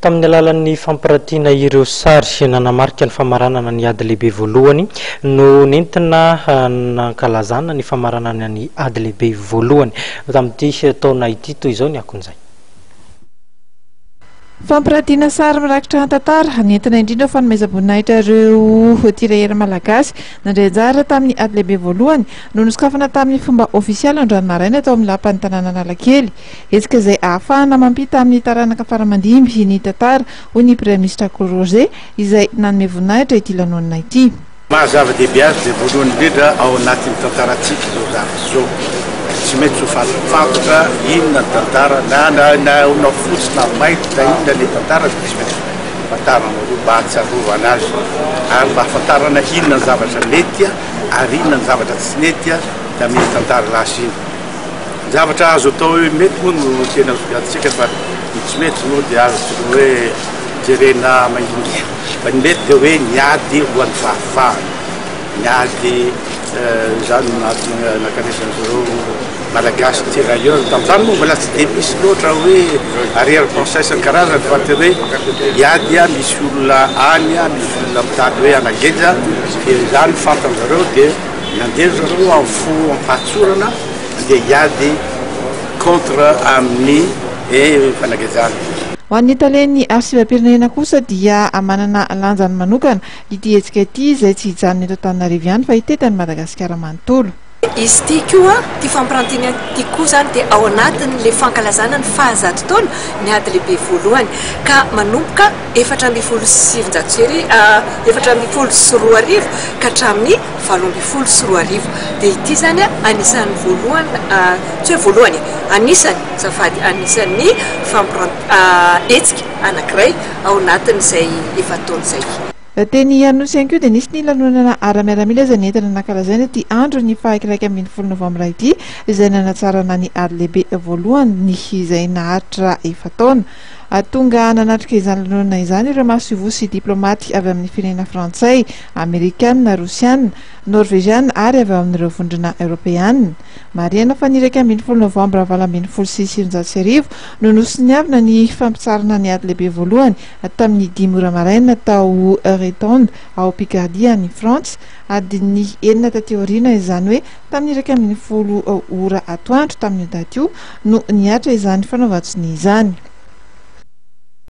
Tamin'ny alalan'ny fampirantiana ireo sary nanamarika ny famaranana ny ady lehibe voalohany no nentina nankalazana ny famaranana ny ady lehibe voalohany tamin'ity taona ity toy izao ny akon'izay. Fampirantiana sary mirakitra tantara nentina indrindra fanomezam-boninahitra ireo tirahery malagasy nandray anjara tamin'ny ady lehibe voalohany no nosokafana tamin'ny fomba ofisialy androany maraina tao amin'ny lapan'ny tanàna Analakely. Hetsika izay ahafahana mampita amin'ny taranaka faramandimby ny tantara hoy ny Premier Ministre Roger izay nanome voninahitra ity lanonana ity. Mahazava-dehibe azy dia voalohany indrindra ao anatin'ny tantarantsika izao zao. Tsy maintsy ho fantatra inona ny tantara na ona fotsy na mainty na inona ny tantara dia tsy maintsy fantarana aloha mba hatsiarovana azy ary mba hafantarana inona ny zavatra mety ary inona ny zavatra tsy mety da amin'ny tantara lasa iny. Zavatra azo atao hoe mety moa no tena azogatsika fa tsy mety moa dia azo hoe jerena maningy fa ny mety dia hoe niady roan'ny fahafahana niady zany nakanesan'izareo malagasy tirailleurs tamin'izany moa mbola tsy dia misy loatra hoe arrière-pensée ny karazany fa ty hoe hiady misy olona any misy olona mitady hoe anageja dia zany fantan'izareo dia nandeha zareo amin'ny fo ampatsorana dia hiady contre amin'ny fanagejana. Ho an'ny Italen'ny arsivam-pirenena kosa dia manana lanjany manokana ity hetsika ity izay tsy hijanona eto Antananarivo ihany fa hitetany Madagasikara manontolo. Izy ity koa ty fampirantiana ity koa zany dia ao anatin'le fankalazana ny fahazato taona ny ady lehibe voalohany ka manomboka 4,7 ka hatramin'ny 7,4 dia ity zany anisan'ny voalohany tsy hoe voalohany anisany safady anisan'ny hetsika anankiray ao anatin'izay efa taona izay. Teny Anosy ihany koa dia nisy ny lanonana ara-miaramila izay nentina nankalazaina ity andro ny 21 Novambra ity izay nanatsarana ny ady lehibe voalohany izay naharitra efa taona. Tonga nanatrika izany lanonana izany ireo masovosy diplomaty avy amin'ny firenena frantsay, amerikanina, rosianina, norvegianina ary avy amin'ireo vondrona eoropeanina. Mariana fa ny 21 Novambra 2026 no nosoniavina ny fampitsarana ny ady lehibe voalohany tamin'ny 10 ora maraina tao Retonde ao Picardie any France adiny 9 taty aoriana izany hoe tamin'ny 11 ora atoandro tamin'ny daty io no niatra izany fanaovan-tsiny izany.